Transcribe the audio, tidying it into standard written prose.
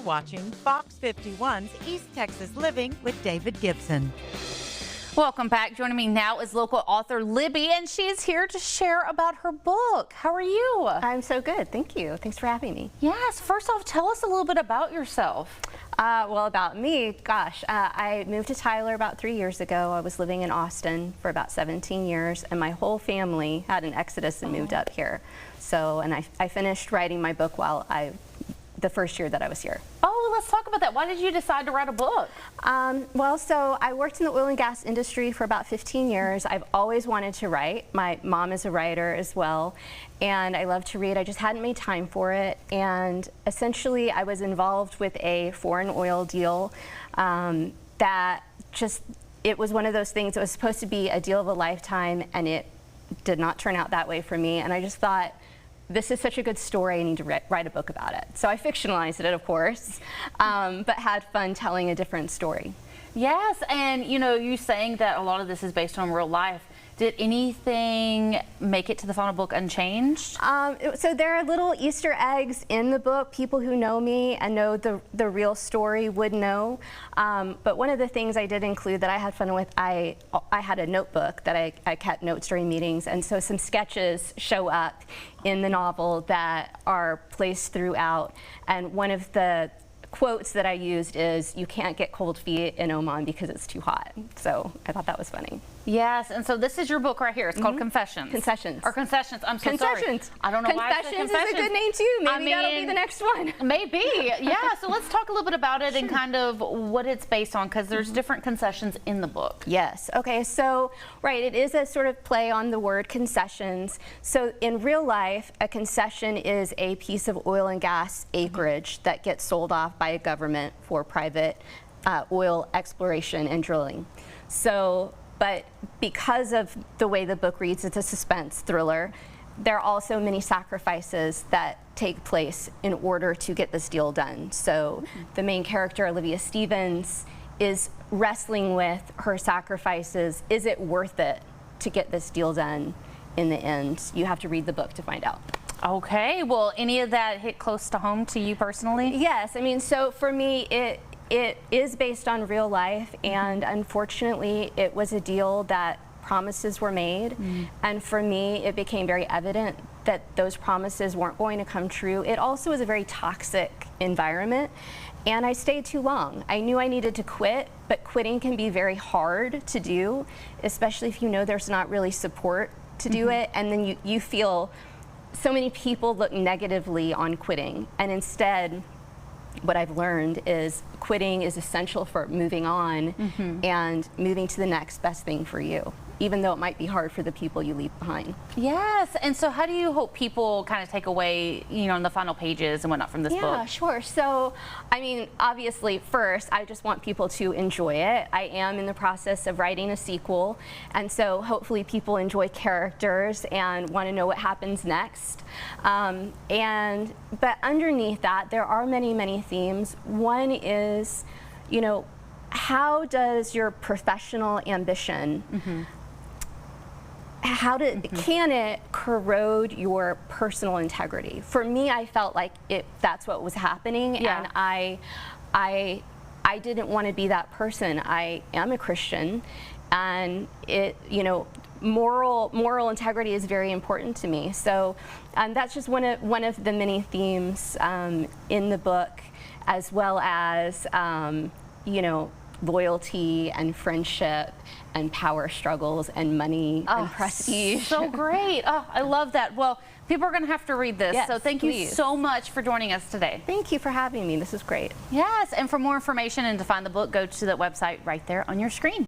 watching Fox 51's East Texas Living with David Gibson. Welcome back. Joining me now is local author Libby, and she's here to share about her book. How are you? I'm so good. Thank you. Thanks for having me. Yes. First off, tell us a little bit about yourself. Well, about me, gosh, I moved to Tyler about 3 years ago. I was living in Austin for about 17 years, and my whole family had an exodus and moved up here. So, and I finished writing my book while the first year that I was here. Oh, let's talk about that. Why did you decide to write a book? Well, so I worked in the oil and gas industry for about 15 years. I've always wanted to write. My mom is a writer as well, and I love to read. I just hadn't made time for it, and essentially I was involved with a foreign oil deal that it was one of those things that was supposed to be a deal of a lifetime, and it did not turn out that way for me, and I just thought, this is such a good story, I need to write a book about it. So I fictionalized it, of course, but had fun telling a different story. Yes, and you know, you saying that a lot of this is based on real life. Did anything make it to the final book unchanged? So there are little Easter eggs in the book. People who know me and know the real story would know. But one of the things I did include that I had fun with, I had a notebook that I kept notes during meetings, and so some sketches show up in the novel that are placed throughout. And one of the quotes that I used is, "You can't get cold feet in Oman because it's too hot." So I thought that was funny. Yes, and so this is your book right here. It's called Confessions. Concessions. Or Concessions. I'm so Concessions. sorry. I don't know why I said Confessions Confessions. is a good name too. Maybe that'll be the next one. Maybe. Yeah. So let's talk a little bit about it and kind of what it's based on, because there's different concessions in the book. Yes. Okay. So, right, it is a sort of play on the word concessions. So in real life, a concession is a piece of oil and gas acreage that gets sold off by a government for private oil exploration and drilling. So, but because of the way the book reads, it's a suspense thriller, there are also many sacrifices that take place in order to get this deal done. So the main character, Olivia Stevens, is wrestling with her sacrifices. Is it worth it to get this deal done in the end? You have to read the book to find out. Okay, well, any of that hit close to home to you personally? Yes, I mean, so for me, it is based on real life, and unfortunately it was a deal that promises were made, and for me it became very evident that those promises weren't going to come true. It also was a very toxic environment, and I stayed too long. I knew I needed to quit, but quitting can be very hard to do, especially if you know there's not really support to do it, and then you feel so many people look negatively on quitting, and instead what I've learned is quitting is essential for moving on and moving to the next best thing for you, even though it might be hard for the people you leave behind. Yes, and so how do you hope people kind of take away, you know, in the final pages and whatnot from this book? Yeah, sure. So, I mean, obviously, first, I just want people to enjoy it. I am in the process of writing a sequel, and so hopefully people enjoy characters and want to know what happens next. But underneath that, there are many, many themes. One is, you know, how does your professional ambition can it corrode your personal integrity? For me, I felt like that's what was happening, and I didn't want to be that person. I am a Christian, and moral integrity is very important to me. So that's just one of the many themes in the book, as well as loyalty and friendship and power struggles and money and prestige. So great. Oh, I love that. Well, people are going to have to read this. Yes, so thank you so much for joining us today. Thank you for having me. This is great. Yes, and for more information and to find the book, go to that website right there on your screen.